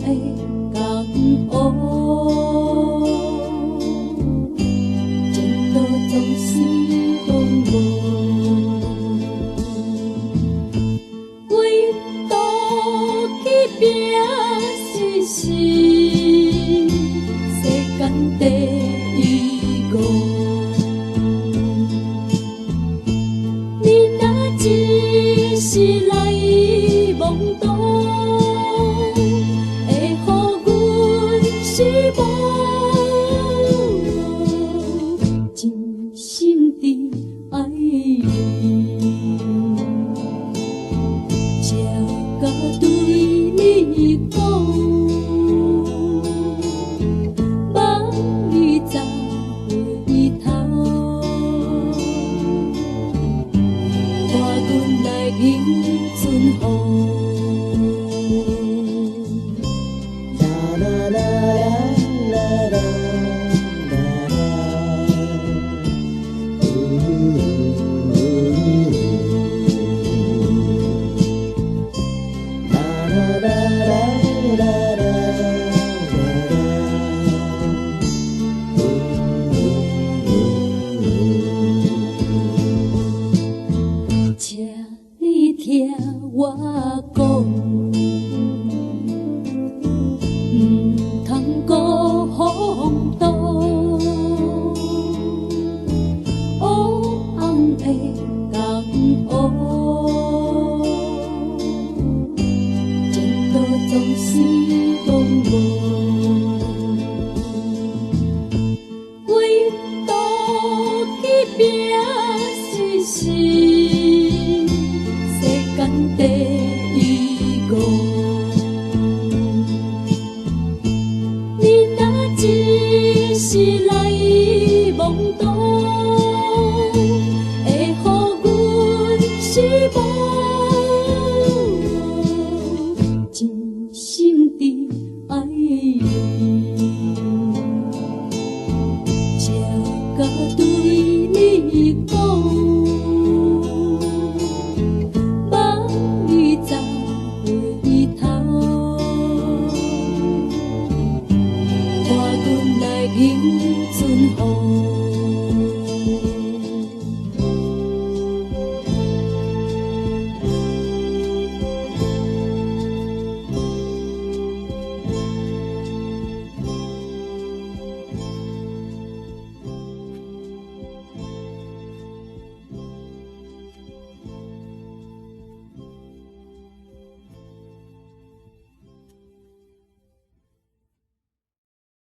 的感悟，前途总是风雨，为渡去拼死死，世间第一个。你若一时来妄动，会予阮失望，真心地爱你，才甲对你讲，望你早回头，看阮来迎春风。请你听我讲，唔通辜风度，黑暗的感悟，前途总是风雨，为渡去拼死死。第一个，你若一时来妄动，会予阮失望，真心地爱你。